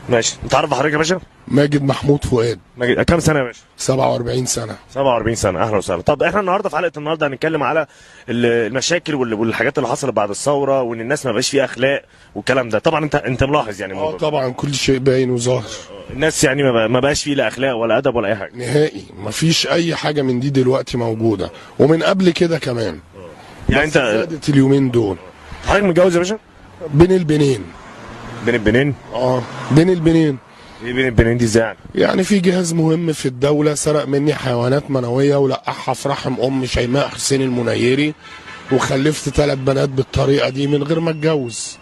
ماشي، نتعرف بحضرتك يا باشا. ماجد محمود فؤاد. ماجد، كام سنه يا باشا؟ 47 سنة. 47 سنه، اهلا وسهلا. طب احنا النهارده في حلقه النهارده هنتكلم على المشاكل والحاجات اللي حصلت بعد الثوره، وان الناس ما بقاش فيها اخلاق والكلام ده. طبعا انت ملاحظ يعني الموضوع ده. طبعا كل شيء باين وظاهر. الناس يعني ما بقاش فيه لا اخلاق ولا ادب ولا اي حاجه نهائي مفيش اي حاجة من دي دلوقتي موجودة، ومن قبل كده كمان. يعني بس انت زادت اليومين دول. حضرتك متجوز يا باشا؟ بين البنين. بين البنين؟ بين البنين. ايه بين البنين دي ازاي يعني؟ يعني في جهاز مهم في الدولة سرق مني حيوانات منوية ولقحها في رحم أم شيماء حسين المنيري، وخلفت 3 بنات بالطريقة دي من غير ما اتجوز.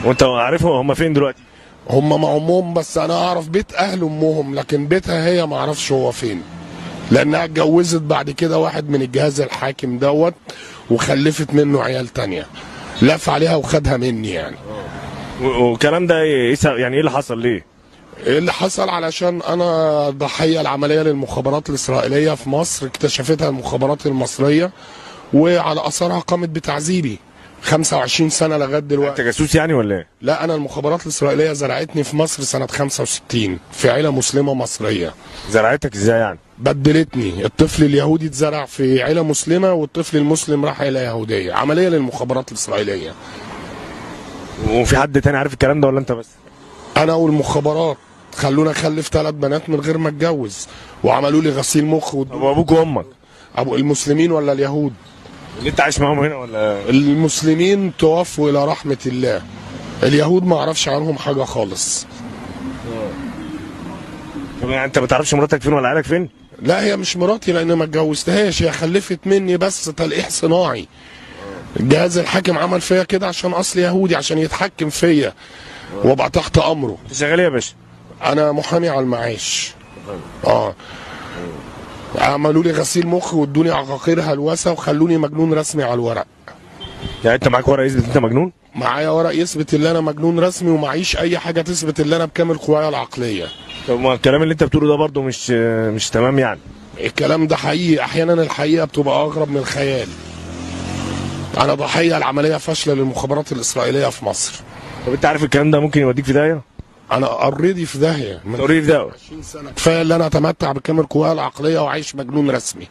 وانت عارفهم هم فين دلوقتي؟ هم مع أمهم، بس أنا أعرف بيت أهل أمهم، لكن بيتها هي ما أعرفش هو فين، لأنها اتجوزت بعد كده واحد من الجهاز الحاكم دوت وخلفت منه عيال تانية، لف عليها وخدها مني يعني. والكلام ده يعني ايه اللي حصل ليه؟ اللي حصل علشان انا ضحيه العمليه للمخابرات الاسرائيليه في مصر، اكتشفتها المخابرات المصريه وعلى اثرها قامت بتعذيبي 25 سنه لغايه دلوقتي. انت جاسوس يعني ولا ايه؟ لا، انا المخابرات الاسرائيليه زرعتني في مصر سنه 65 في عيله مسلمه مصريه. زرعتك ازاي يعني؟ بدلتني، الطفل اليهودي اتزرع في عيله مسلمه والطفل المسلم راح عيله يهوديه، عمليه للمخابرات الاسرائيليه. وفي حد تاني عارف الكلام ده ولا انت بس؟ انا والمخابرات خلونا اخلف 3 بنات من غير ما اتجوز، وعملوا لي غسيل مخ ابو ابوك وامك؟ ابو المسلمين ولا اليهود؟ اللي انت عايش معاهم هنا ولا؟ المسلمين توفوا الى رحمه الله، اليهود ما اعرفش عنهم حاجه خالص. طب يعني انت ما تعرفش مراتك فين ولا عيالك فين؟ لا، هي مش مراتي لان ما اتجوزتهاش، هي خلفت مني بس تلقيح صناعي. الجهاز الحاكم عمل فيا كده عشان اصل يهودي، عشان يتحكم فيا وابقى تحت امره. انت شغال ايه يا باشا؟ انا محامي على المعاش. عملوا لي غسيل مخ وادوني عقاقير هلوسه وخلوني مجنون رسمي على الورق. يعني انت معاك ورق يثبت انت مجنون؟ معايا ورق يثبت ان انا مجنون رسمي، ومعيش اي حاجه تثبت ان انا بكامل قوايا العقليه. طب ما الكلام اللي انت بتقوله ده برضه مش تمام يعني؟ الكلام ده حقيقي، احيانا الحقيقه بتبقى اغرب من الخيال. انا ضحيه العمليه فاشله للمخابرات الاسرائيليه في مصر. طب انت عارف الكلام ده ممكن يوديك في داهيه؟ انا اوريدي في داهيه من اوريدي ده 20 سنه، كفايه ان انا اتمتع بكامل قوايا العقليه وعايش مجنون رسمي.